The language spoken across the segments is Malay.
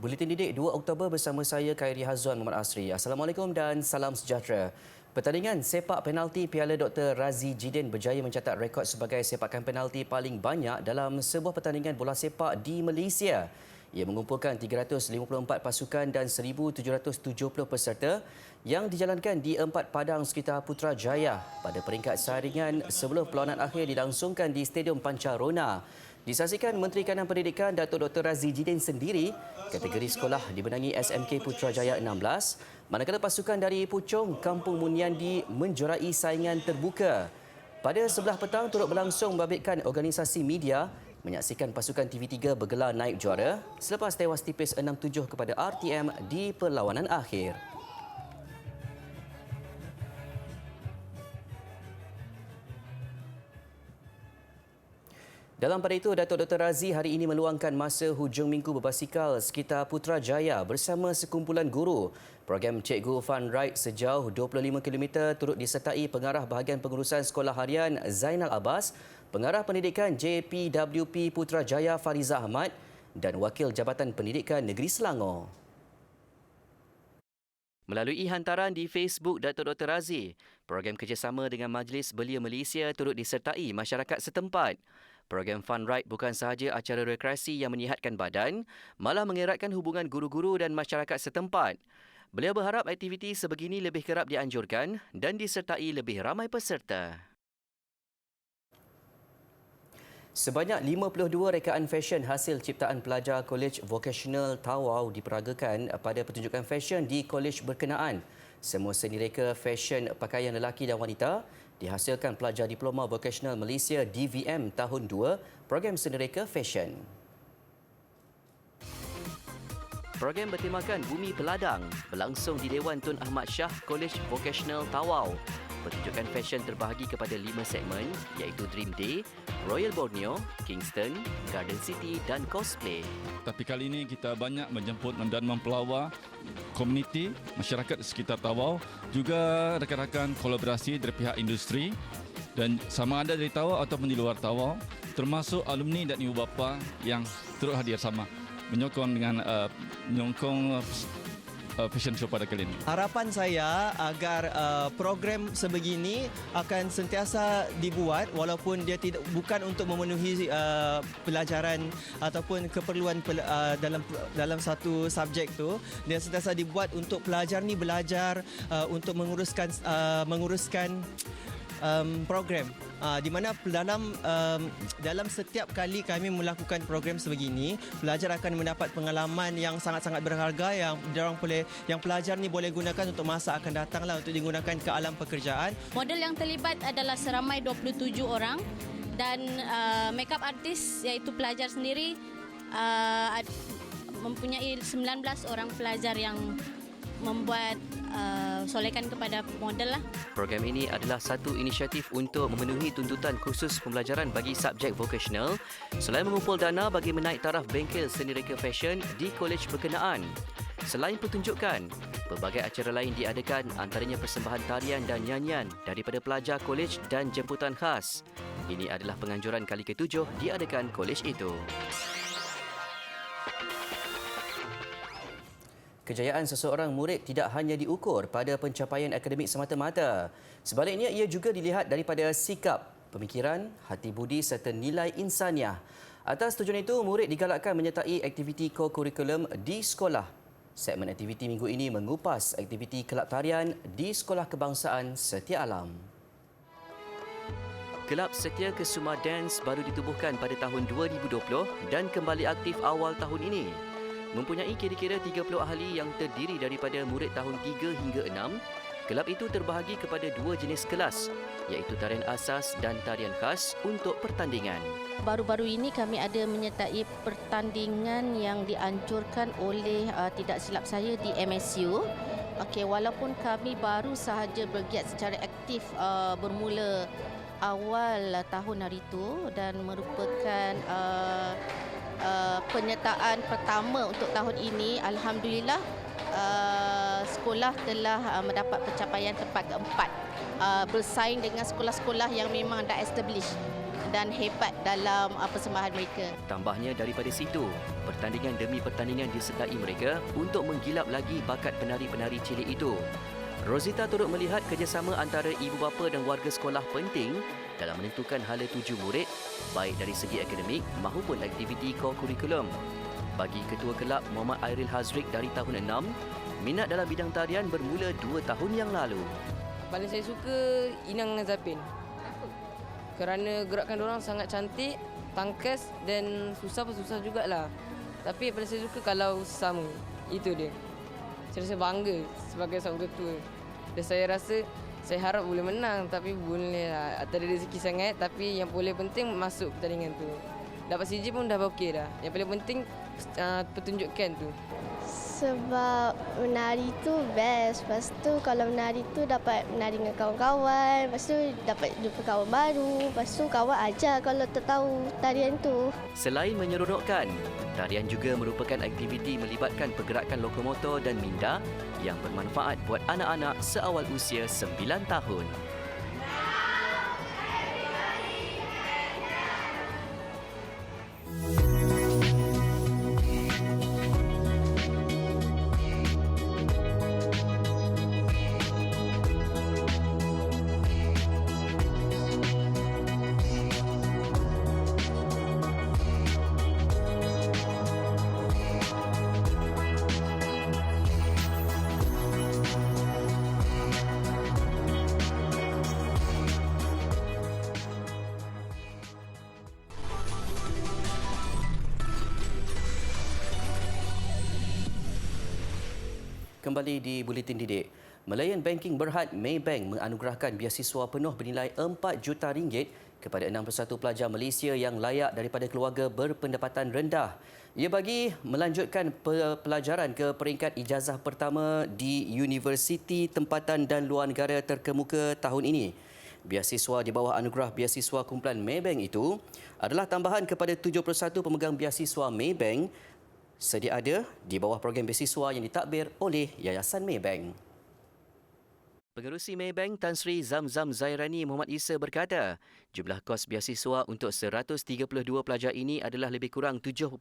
Buletin Didik 2 Oktober bersama saya Khairi Hazwan Muhammad Asri. Assalamualaikum dan salam sejahtera. Pertandingan sepak penalti Piala Dr. Razi Jidin berjaya mencatat rekod sebagai sepakan penalti paling banyak dalam sebuah pertandingan bola sepak di Malaysia. Ia mengumpulkan 354 pasukan dan 1,770 peserta yang dijalankan di 4 padang sekitar Putrajaya pada peringkat saringan sebelum perlawanan akhir dilangsungkan di Stadium Pancarona. Disaksikan Menteri Kanan Pendidikan Datuk Dr. Razi Jidin sendiri, kategori sekolah dibenangi SMK Putrajaya 16, manakala pasukan dari Puchong Kampung Munyandi menjuarai saingan terbuka. Pada sebelah petang turut berlangsung membabitkan organisasi media menyaksikan pasukan TV3 bergelar naib juara selepas tewas tipis 6-7 kepada RTM di perlawanan akhir. Dalam pada itu, Datuk Dr. Razi hari ini meluangkan masa hujung minggu berbasikal sekitar Putrajaya bersama sekumpulan guru. Program Cikgu Fun Ride sejauh 25 km turut disertai Pengarah Bahagian Pengurusan Sekolah Harian Zainal Abbas, Pengarah Pendidikan JPWP Putrajaya Fariza Ahmad dan Wakil Jabatan Pendidikan Negeri Selangor. Melalui hantaran di Facebook Datuk Dr. Razi, program kerjasama dengan Majlis Belia Malaysia turut disertai masyarakat setempat. Program Fun Ride bukan sahaja acara rekreasi yang menyihatkan badan, malah mengeratkan hubungan guru-guru dan masyarakat setempat. Beliau berharap aktiviti sebegini lebih kerap dianjurkan dan disertai lebih ramai peserta. Sebanyak 52 rekaan fashion hasil ciptaan pelajar Kolej Vocational Tawau diperagakan pada pertunjukan fashion di kolej berkenaan. Semua seni reka fashion pakaian lelaki dan wanita dihasilkan pelajar Diploma Vocational Malaysia DVM tahun 2 program seni reka fashion. Program bertemakan Bumi Peladang berlangsung di Dewan Tun Ahmad Shah Kolej Vocational Tawau. Pertunjukan fashion terbahagi kepada 5 segmen iaitu Dream Day, Royal Borneo, Kingston, Garden City dan Cosplay. Tapi kali ini kita banyak menjemput dan mempelawar komuniti, masyarakat sekitar Tawau, juga rakan-rakan kolaborasi dari pihak industri dan sama ada dari Tawau ataupun di luar Tawau, termasuk alumni dan ibu bapa yang turut hadir sama menyokong fashion show pada kali ini. Harapan saya agar program sebegini akan sentiasa dibuat walaupun dia bukan untuk memenuhi pelajaran ataupun keperluan dalam satu subjek tu. Dia sentiasa dibuat untuk pelajar ni belajar untuk menguruskan program. Di mana dalam setiap kali kami melakukan program sebegini, pelajar akan mendapat pengalaman yang sangat-sangat berharga yang pelajar ni boleh gunakan untuk masa akan datanglah untuk digunakan ke alam pekerjaan. Model yang terlibat adalah seramai 27 orang dan makeup artis iaitu pelajar sendiri mempunyai 19 orang pelajar yang membuat solekan kepada model lah. Program ini adalah satu inisiatif untuk memenuhi tuntutan khusus pembelajaran bagi subjek vocational selain mengumpul dana bagi menaik taraf bengkel seni reka fashion di kolej berkenaan. Selain pertunjukan, pelbagai acara lain diadakan antaranya persembahan tarian dan nyanyian daripada pelajar kolej dan jemputan khas. Ini adalah penganjuran kali ke-7 diadakan kolej itu. Kejayaan seseorang murid tidak hanya diukur pada pencapaian akademik semata-mata. Sebaliknya, ia juga dilihat daripada sikap, pemikiran, hati budi serta nilai insaniah. Atas tujuan itu, murid digalakkan menyertai aktiviti co-kurikulum di sekolah. Segmen aktiviti minggu ini mengupas aktiviti kelab tarian di Sekolah Kebangsaan Setia Alam. Kelab Setia Kesuma Dance baru ditubuhkan pada tahun 2020 dan kembali aktif awal tahun ini. Mempunyai kira-kira 30 ahli yang terdiri daripada murid tahun 3 hingga 6, kelab itu terbahagi kepada 2 jenis kelas, iaitu tarian asas dan tarian khas untuk pertandingan. Baru-baru ini kami ada menyertai pertandingan yang dianjurkan oleh tidak silap saya di MSU. Walaupun kami baru sahaja bergiat secara aktif bermula awal tahun hari itu dan merupakan penyertaan pertama untuk tahun ini, alhamdulillah sekolah telah mendapat pencapaian tempat keempat bersaing dengan sekolah-sekolah yang memang dah established dan hebat dalam persembahan mereka. Tambahnya daripada situ, pertandingan demi pertandingan disertai mereka untuk menggilap lagi bakat penari-penari cilik itu. Rosita turut melihat kerjasama antara ibu bapa dan warga sekolah penting dalam menentukan hala tuju murid, baik dari segi akademik maupun aktiviti co-kurikulum. Bagi Ketua Kelab Muhammad Airil Hazrik dari tahun 6, minat dalam bidang tarian bermula 2 tahun yang lalu. Paling saya suka Inang dengan Zapin. Kenapa? Kerana gerakan diorang sangat cantik, tangkas dan susah pun susah jugalah. Tapi yang paling saya suka kalau sama. Itu dia. Saya rasa bangga sebagai seorang ketua. Dan saya rasa saya harap boleh menang tapi boleh lah. Tak ada rezeki sangat tapi yang paling penting masuk pertandingan tu. Dapat CJ pun dah okey dah. Yang paling penting pertunjukan tu. Sebab menari tu best. Lepas tu kalau menari tu dapat menari dengan kawan-kawan. Lepas tu dapat jumpa kawan baru. Lepas tu kawan ajar kalau tak tahu tarian tu. Selain menyeronokkan, tarian juga merupakan aktiviti melibatkan pergerakan lokomotor dan minda yang bermanfaat buat anak-anak seawal usia 9 tahun. Kembali di Buletin Didik. Melayan Banking Berhad Maybank menganugerahkan biasiswa penuh bernilai RM4 juta kepada 61 pelajar Malaysia yang layak daripada keluarga berpendapatan rendah. Ia bagi melanjutkan pelajaran ke peringkat ijazah pertama di universiti tempatan dan luar negara terkemuka tahun ini. Biasiswa di bawah anugerah biasiswa kumpulan Maybank itu adalah tambahan kepada 71 pemegang biasiswa Maybank sedia ada di bawah program beasiswa yang ditadbir oleh Yayasan Maybank. Pengerusi Maybank Tan Sri Zamzam Zairani Muhammad Isa berkata, jumlah kos biasiswa untuk 132 pelajar ini adalah lebih kurang 7.2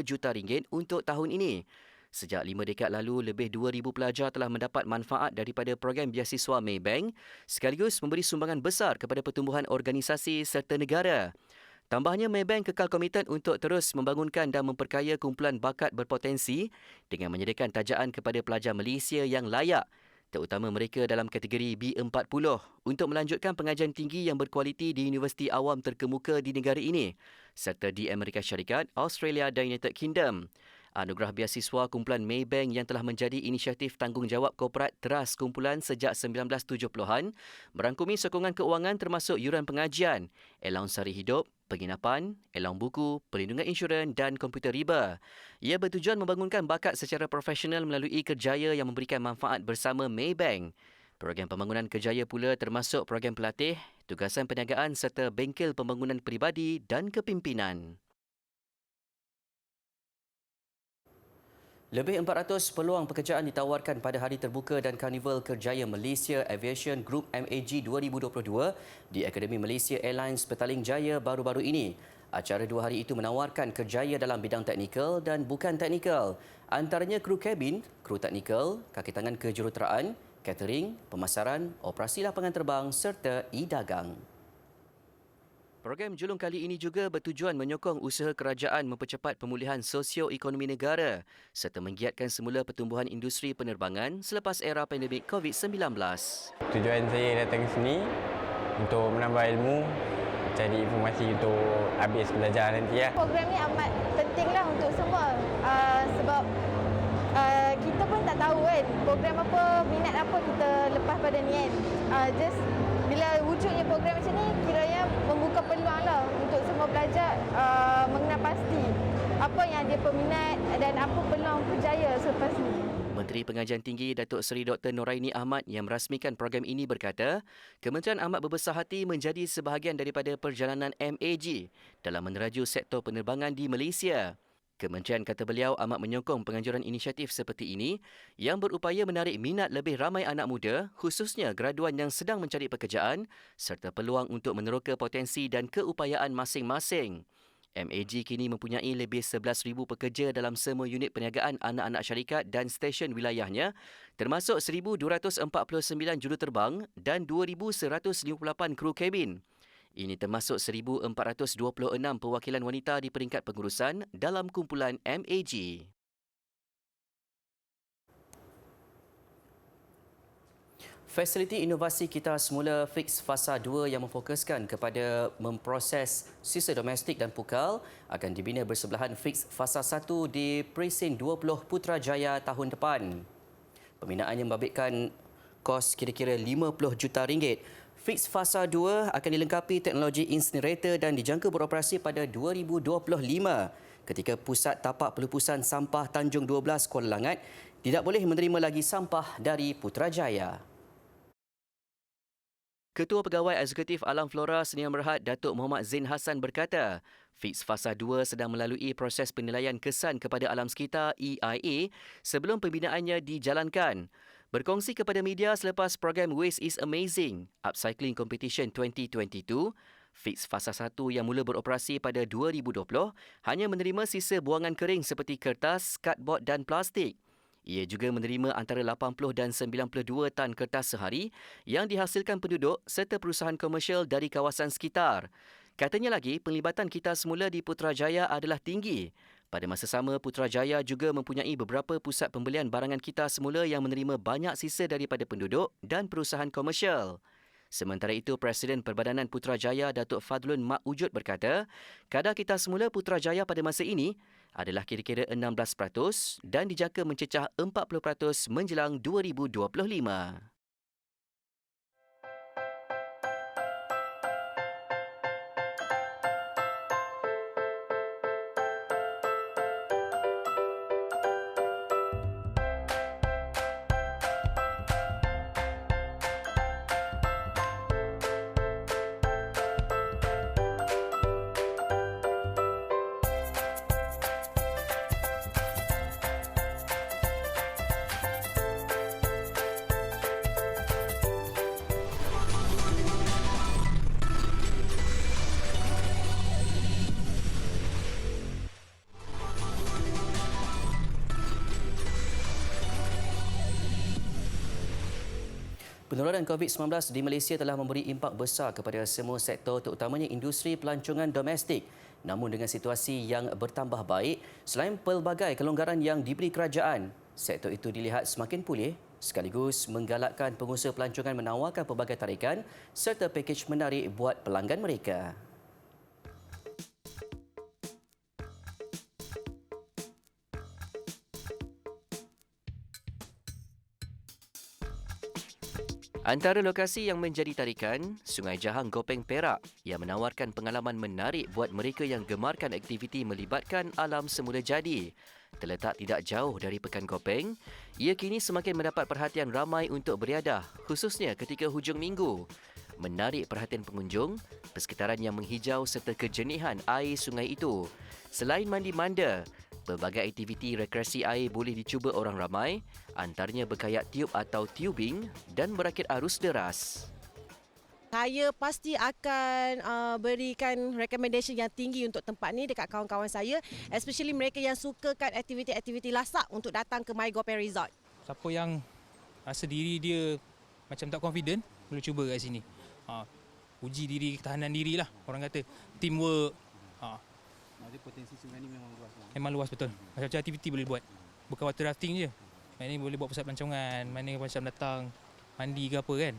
juta ringgit untuk tahun ini. Sejak 5 dekad lalu, lebih 2,000 pelajar telah mendapat manfaat daripada program biasiswa Maybank sekaligus memberi sumbangan besar kepada pertumbuhan organisasi serta negara. Tambahnya, Maybank kekal komited untuk terus membangunkan dan memperkaya kumpulan bakat berpotensi dengan menyediakan tajaan kepada pelajar Malaysia yang layak, terutama mereka dalam kategori B40 untuk melanjutkan pengajian tinggi yang berkualiti di universiti awam terkemuka di negara ini serta di Amerika Syarikat, Australia dan United Kingdom. Anugerah biasiswa kumpulan Maybank yang telah menjadi inisiatif tanggungjawab korporat teras kumpulan sejak 1970-an merangkumi sokongan keuangan termasuk yuran pengajian, allowance sari hidup, penginapan, allowance buku, perlindungan insurans dan komputer riba. Ia bertujuan membangunkan bakat secara profesional melalui kerjaya yang memberikan manfaat bersama Maybank. Program pembangunan kerjaya pula termasuk program pelatih, tugasan perniagaan serta bengkel pembangunan peribadi dan kepimpinan. Lebih 400 peluang pekerjaan ditawarkan pada Hari Terbuka dan Karnival Kerjaya Malaysia Aviation Group MAG 2022 di Akademi Malaysia Airlines Petaling Jaya baru-baru ini. Acara 2 hari itu menawarkan kerjaya dalam bidang teknikal dan bukan teknikal. Antaranya kru kabin, kru teknikal, kaki tangan kejuruteraan, catering, pemasaran, operasi lapangan terbang serta e-dagang. Program julung kali ini juga bertujuan menyokong usaha kerajaan mempercepat pemulihan sosio-ekonomi negara serta menggiatkan semula pertumbuhan industri penerbangan selepas era pandemik COVID-19. Tujuan saya datang ke sini untuk menambah ilmu, cari informasi untuk habis belajar nanti. Program ni amat pentinglah untuk semua sebab kita pun tak tahu kan program apa, minat apa kita lepas pada ni kan. Just bila wujudnya program macam ni kiranya membuka peluang lah untuk semua pelajar mengenal pasti apa yang dia peminat dan apa peluang berjaya selepas ni. Menteri Pengajian Tinggi Datuk Seri Dr. Noraini Ahmad yang merasmikan program ini berkata, Kementerian amat berbesar hati menjadi sebahagian daripada perjalanan MAG dalam meneraju sektor penerbangan di Malaysia. Kementerian kata beliau amat menyokong penganjuran inisiatif seperti ini yang berupaya menarik minat lebih ramai anak muda, khususnya graduan yang sedang mencari pekerjaan serta peluang untuk meneroka potensi dan keupayaan masing-masing. MAG kini mempunyai lebih 11,000 pekerja dalam semua unit perniagaan anak-anak syarikat dan stesen wilayahnya, termasuk 1,249 juruterbang dan 2,158 kru kabin. Ini termasuk 1,426 perwakilan wanita di peringkat pengurusan dalam kumpulan MAG. Fasiliti inovasi kita semula Fix Fasa 2 yang memfokuskan kepada memproses sisa domestik dan pukal akan dibina bersebelahan Fix Fasa 1 di Presin 20 Putrajaya tahun depan. Pembinaannya membabitkan kos kira-kira RM50 juta. Fix Fasa 2 akan dilengkapi teknologi incinerator dan dijangka beroperasi pada 2025 ketika Pusat Tapak Pelupusan Sampah Tanjung 12 Kuala Langat tidak boleh menerima lagi sampah dari Putrajaya. Ketua Pegawai Eksekutif Alam Flora Sdn Bhd Datuk Muhammad Zain Hassan berkata, Fix Fasa 2 sedang melalui proses penilaian kesan kepada alam sekitar EIA sebelum pembinaannya dijalankan. Berkongsi kepada media selepas program Waste is Amazing Upcycling Competition 2022, Fix Fasa 1 yang mula beroperasi pada 2020 hanya menerima sisa buangan kering seperti kertas, cardboard dan plastik. Ia juga menerima antara 80 dan 92 tan kertas sehari yang dihasilkan penduduk serta perusahaan komersial dari kawasan sekitar. Katanya lagi, penglibatan kita semula di Putrajaya adalah tinggi. Pada masa sama, Putrajaya juga mempunyai beberapa pusat pembelian barangan kita semula yang menerima banyak sisa daripada penduduk dan perusahaan komersial. Sementara itu, Presiden Perbadanan Putrajaya Datuk Fadlun Mak Wujud berkata, kadar kita semula Putrajaya pada masa ini adalah kira-kira 16% dan dijangka mencecah 40% menjelang 2025. Penularan COVID-19 di Malaysia telah memberi impak besar kepada semua sektor terutamanya industri pelancongan domestik. Namun dengan situasi yang bertambah baik, selain pelbagai kelonggaran yang diberi kerajaan, sektor itu dilihat semakin pulih sekaligus menggalakkan pengusaha pelancongan menawarkan pelbagai tarikan serta pakej menarik buat pelanggan mereka. Antara lokasi yang menjadi tarikan, Sungai Jahang Gopeng Perak yang menawarkan pengalaman menarik buat mereka yang gemarkan aktiviti melibatkan alam semula jadi. Terletak tidak jauh dari Pekan Gopeng, ia kini semakin mendapat perhatian ramai untuk beriadah, khususnya ketika hujung minggu. Menarik perhatian pengunjung, persekitaran yang menghijau serta kejernihan air sungai itu. Selain mandi manda, pelbagai aktiviti rekreasi air boleh dicuba orang ramai, antaranya berkayak tiub atau tubing dan merakit arus deras. Saya pasti akan berikan recommendation yang tinggi untuk tempat ni dekat kawan-kawan saya, especially mereka yang sukakan aktiviti-aktiviti lasak untuk datang ke My Gopeng Resort. Siapa yang rasa diri dia macam tak confident, boleh cuba kat sini. Uji diri, ketahanan diri lah, orang kata. Teamwork. Jadi potensi sungai ni memang luas. Memang luas betul. Macam-macam aktiviti boleh buat. Bukan water rafting je. Ini boleh buat pusat pelancongan, mana macam datang mandi ke apa kan.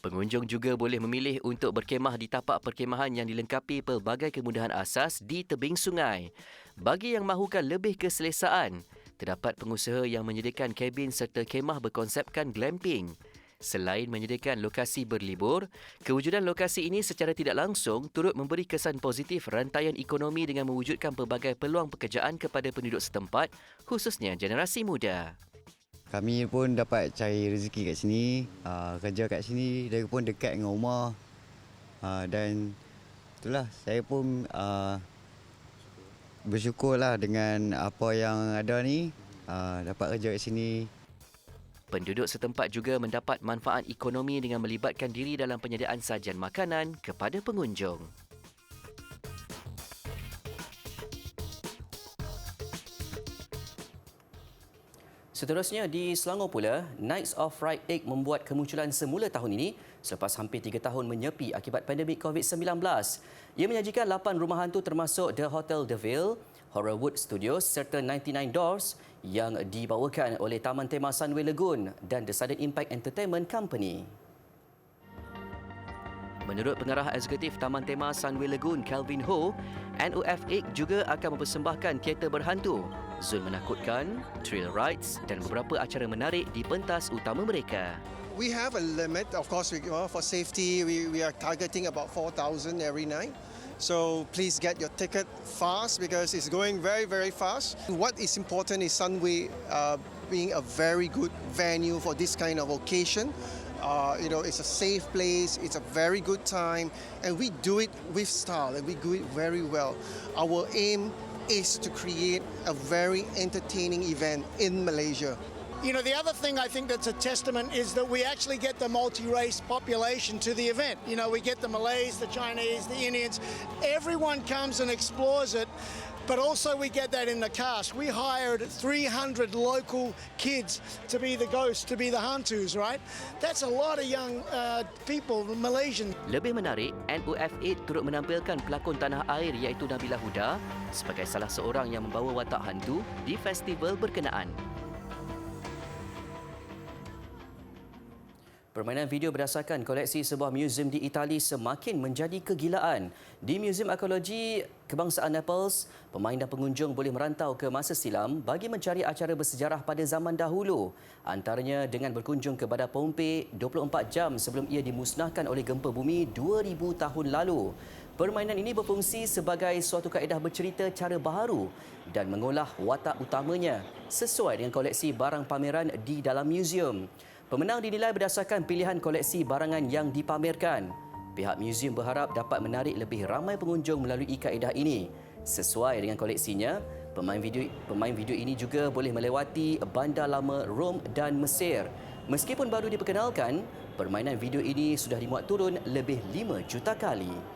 Pengunjung juga boleh memilih untuk berkemah di tapak perkemahan yang dilengkapi pelbagai kemudahan asas di tebing sungai. Bagi yang mahukan lebih keselesaan, terdapat pengusaha yang menyediakan kabin serta kemah berkonsepkan glamping. Selain menyediakan lokasi berlibur, kewujudan lokasi ini secara tidak langsung turut memberi kesan positif rantaian ekonomi dengan mewujudkan pelbagai peluang pekerjaan kepada penduduk setempat, khususnya generasi muda. Kami pun dapat cari rezeki kat sini, kerja kat sini, dia pun dekat dengan rumah. Dan itulah saya pun bersyukurlah dengan apa yang ada ni, dapat kerja kat sini. Penduduk setempat juga mendapat manfaat ekonomi dengan melibatkan diri dalam penyediaan sajian makanan kepada pengunjung. Seterusnya, di Selangor pula, Nights of Fried Egg membuat kemunculan semula tahun ini selepas hampir 3 tahun menyepi akibat pandemik COVID-19. Ia menyajikan 8 rumah hantu termasuk The Hotel The Vale, Horrorwood Studios serta 99 Doors yang dibawakan oleh Taman Tema Sunway Lagoon dan The Sudden Impact Entertainment Company. Menurut pengarah eksekutif Taman Tema Sunway Lagoon, Kelvin Ho, NOF Egg juga akan mempersembahkan teater berhantu, zon menakutkan, thrill rides dan beberapa acara menarik di pentas utama mereka. We have a limit, of course, for safety, we are targeting about 4,000 every night. So please get your ticket fast because it's going very, very fast. What is important is Sunway being a very good venue for this kind of occasion. It's a safe place, it's a very good time, and we do it with style and we do it very well. Our aim is to create a very entertaining event in Malaysia. You know, the other thing I think that's a testament is that we actually get the multi-race population to the event. You know, we get the Malays, the Chinese, the Indians. Everyone comes and explores it, but also we get that in the cast. We hired 300 local kids to be the ghosts, to be the hantus, right? That's a lot of young people, Malaysian. Lebih menarik, NOF8 turut menampilkan pelakon tanah air iaitu Nabila Huda sebagai salah seorang yang membawa watak hantu di festival berkenaan. Permainan video berdasarkan koleksi sebuah muzium di Itali semakin menjadi kegilaan. Di Muzium Arkeologi Kebangsaan Naples, pemain dan pengunjung boleh merantau ke masa silam bagi mencari acara bersejarah pada zaman dahulu. Antaranya dengan berkunjung ke Badar Pompei 24 jam sebelum ia dimusnahkan oleh gempa bumi 2000 tahun lalu. Permainan ini berfungsi sebagai suatu kaedah bercerita cara baharu dan mengolah watak utamanya sesuai dengan koleksi barang pameran di dalam muzium. Pemenang dinilai berdasarkan pilihan koleksi barangan yang dipamerkan. Pihak muzium berharap dapat menarik lebih ramai pengunjung melalui kaedah ini. Sesuai dengan koleksinya, pemain video ini juga boleh melewati bandar lama Rom dan Mesir. Meskipun baru diperkenalkan, permainan video ini sudah dimuat turun lebih 5 juta kali.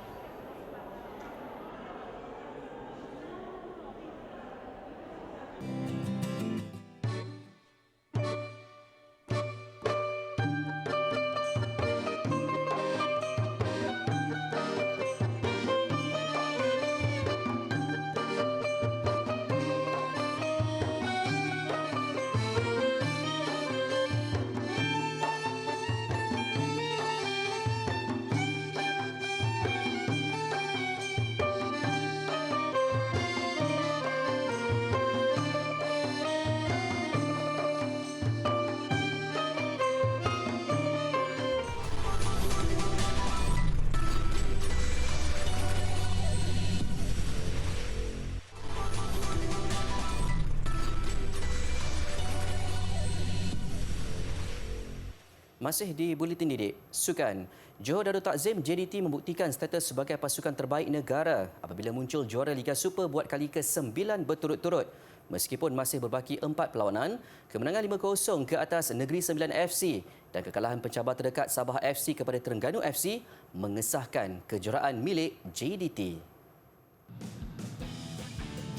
Masih di Buletin Didik, Sukan. Johor Darul Takzim JDT membuktikan status sebagai pasukan terbaik negara apabila muncul juara Liga Super buat kali ke-9 berturut-turut. Meskipun masih berbaki 4 perlawanan, kemenangan 5-0 ke atas Negeri Sembilan FC dan kekalahan pencabar terdekat Sabah FC kepada Terengganu FC mengesahkan kejuaraan milik JDT.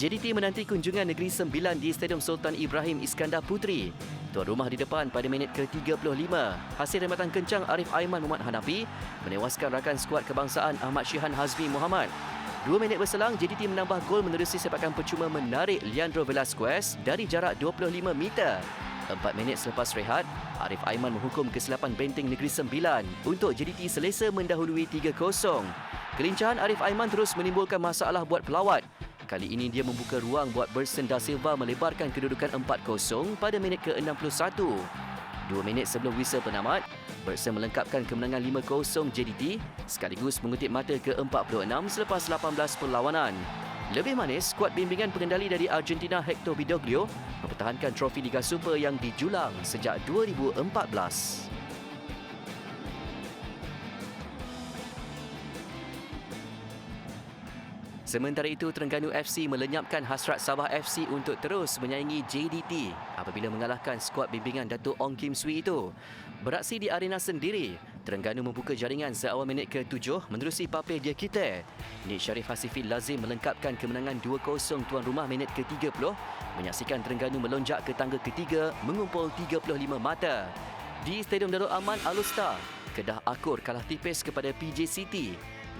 JDT menanti kunjungan Negeri Sembilan di Stadium Sultan Ibrahim Iskandar Puteri. Tuan rumah di depan pada minit ke-35. Hasil rembatan kencang Arif Aiman Muhammad Hanafi menewaskan rakan skuad kebangsaan Ahmad Syihan Hazmi Muhammad. 2 minit berselang, JDT menambah gol menerusi sepakan percuma menarik Leandro Velasquez dari jarak 25 meter. 4 minit selepas rehat, Arif Aiman menghukum kesilapan benteng Negeri Sembilan untuk JDT selesa mendahului 3-0. Kelincahan Arif Aiman terus menimbulkan masalah buat pelawat. Kali ini dia membuka ruang buat Berson Da Silva melebarkan kedudukan 4-0 pada minit ke-61. 2 minit sebelum whistle penamat, Berson melengkapkan kemenangan 5-0 JDT sekaligus mengutip mata ke-46 selepas 18 perlawanan. Lebih manis, skuad bimbingan pengendali dari Argentina Hector Bidoglio mempertahankan trofi Liga Super yang dijulang sejak 2014. Sementara itu, Terengganu FC melenyapkan hasrat Sabah FC untuk terus menyaingi JDT apabila mengalahkan skuad bimbingan Datuk Ong Kim Swee itu. Beraksi di arena sendiri, Terengganu membuka jaringan seawal minit ke-7 menerusi Papel Dia Kita. Nik Sharif Hasifi lazim melengkapkan kemenangan 2-0 tuan rumah minit ke-30, menyaksikan Terengganu melonjak ke tangga ketiga mengumpul 35 mata. Di Stadium Darul Aman Alustar, Kedah Akur kalah tipis kepada PJ City.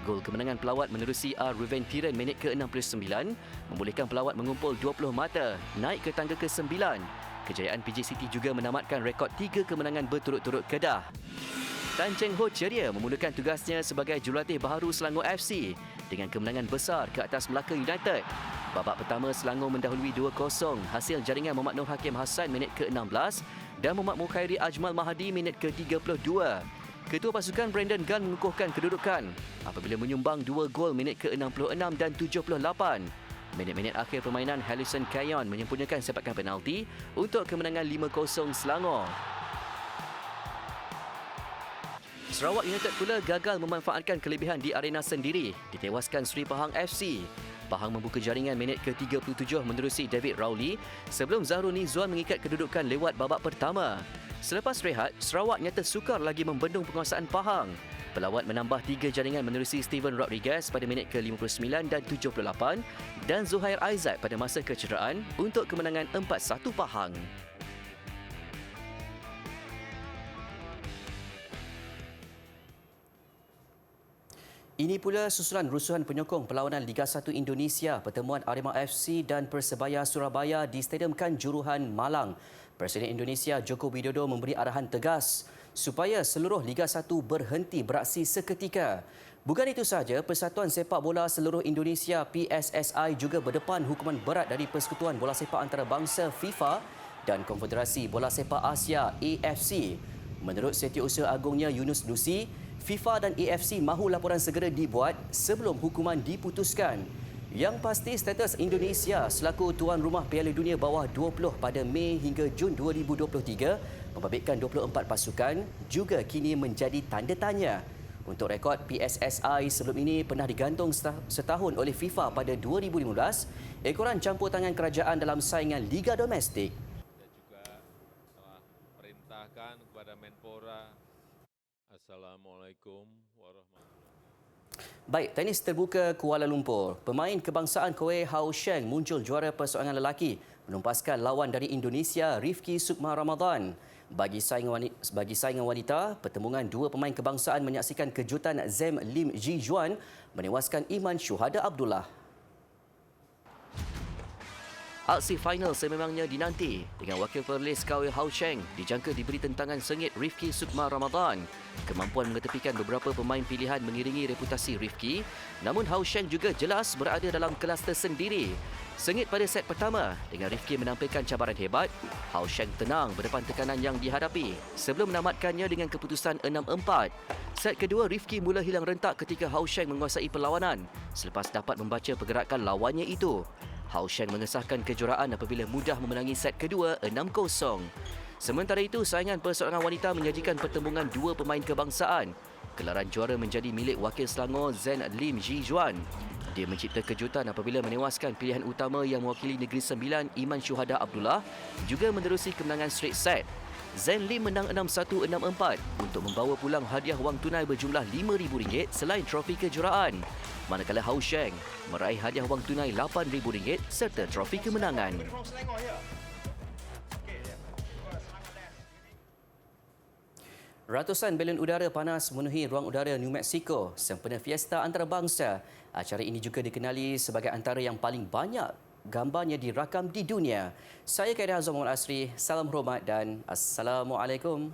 Gol kemenangan pelawat menerusi R. Ruven Piran minit ke-69 membolehkan pelawat mengumpul 20 mata, naik ke tangga ke-9. Kejayaan PJ City juga menamatkan rekod 3 kemenangan berturut-turut Kedah. Tan Cheng Ho ceria memulakan tugasnya sebagai jurulatih baharu Selangor FC dengan kemenangan besar ke atas Melaka United. Babak pertama Selangor mendahului 2-0 hasil jaringan Muhammad Nur Hakim Hassan minit ke-16 dan Muhammad Mukhairi Ajmal Mahadi minit ke-32. Ketua pasukan Brandon Gunn mengukuhkan kedudukan apabila menyumbang 2 gol minit ke-66 dan 78. Minit-minit akhir permainan, Harrison Kayon menyempurnakan sepakan penalti untuk kemenangan 5-0 Selangor. Sarawak United pula gagal memanfaatkan kelebihan di arena sendiri, ditewaskan Sri Pahang FC. Pahang membuka jaringan minit ke-37 menerusi David Rowley sebelum Zahrul Nizwan mengikat kedudukan lewat babak pertama. Selepas rehat, Sarawak nyata sukar lagi membendung penguasaan Pahang. Pelawat menambah 3 jaringan menerusi Steven Rodriguez pada minit ke-59 dan 78 dan Zuhair Aizat pada masa kecederaan untuk kemenangan 4-1 Pahang. Ini pula susulan rusuhan penyokong perlawanan Liga 1 Indonesia, pertemuan Arema FC dan Persebaya Surabaya di Stadium Kanjuruhan, Malang. Presiden Indonesia Joko Widodo memberi arahan tegas supaya seluruh Liga 1 berhenti beraksi seketika. Bukan itu sahaja, Persatuan Sepak Bola Seluruh Indonesia PSSI juga berdepan hukuman berat dari Persekutuan Bola Sepak Antarabangsa FIFA dan Konfederasi Bola Sepak Asia AFC. Menurut Setiausaha Agungnya Yunus Nusi, FIFA dan AFC mahu laporan segera dibuat sebelum hukuman diputuskan. Yang pasti, status Indonesia selaku tuan rumah Piala Dunia bawah 20 pada Mei hingga Jun 2023 membabitkan 24 pasukan juga kini menjadi tanda tanya. Untuk rekod, PSSI sebelum ini pernah digantung setahun oleh FIFA pada 2015 ekoran campur tangan kerajaan dalam saingan Liga Domestik. Kita juga telah perintahkan kepada Menpora. Assalamualaikum warahmatullahi wabarakatuh. Baik, tenis terbuka Kuala Lumpur. Pemain kebangsaan Kuwait Hao Sheng muncul juara persoalangan lelaki menumpaskan lawan dari Indonesia Rifki Sukma Ramadan. Bagi saingan wanita, pertembungan dua pemain kebangsaan menyaksikan kejutan Zem Lim Ji Juan menewaskan Iman Syuhada Abdullah. Aksi final sememangnya dinanti dengan wakil Perlis KW Hao Sheng dijangka diberi tentangan sengit Rifki Sukma Ramadan. Kemampuan mengetepikan beberapa pemain pilihan mengiringi reputasi Rifki, namun Hao Sheng juga jelas berada dalam kelas tersendiri. Sengit pada set pertama dengan Rifki menampilkan cabaran hebat, Hao Sheng tenang berdepan tekanan yang dihadapi sebelum menamatkannya dengan keputusan 6-4. Set kedua, Rifki mula hilang rentak ketika Hao Sheng menguasai perlawanan selepas dapat membaca pergerakan lawannya itu. Hao Sheng mengesahkan kejuaraan apabila mudah memenangi set kedua 6-0. Sementara itu, saingan persoalangan wanita menyajikan pertembungan dua pemain kebangsaan. Gelaran juara menjadi milik wakil Selangor Zen Lim Ji Juan. Dia mencipta kejutan apabila menewaskan pilihan utama yang mewakili Negeri Sembilan Iman Syuhada Abdullah juga menerusi kemenangan straight set. Zen Lim menang 6-1, 6-4 untuk membawa pulang hadiah wang tunai berjumlah RM5,000 selain trofi kejuaraan. Manakala Hao Sheng meraih hadiah wang tunai RM8,000 serta trofi kemenangan. Ratusan balon udara panas memenuhi ruang udara New Mexico sempena Fiesta Antarabangsa. Acara ini juga dikenali sebagai antara yang paling banyak gambarnya dirakam di dunia. Saya Khairi Hazwan Muhammad Asri, salam hormat dan Assalamualaikum.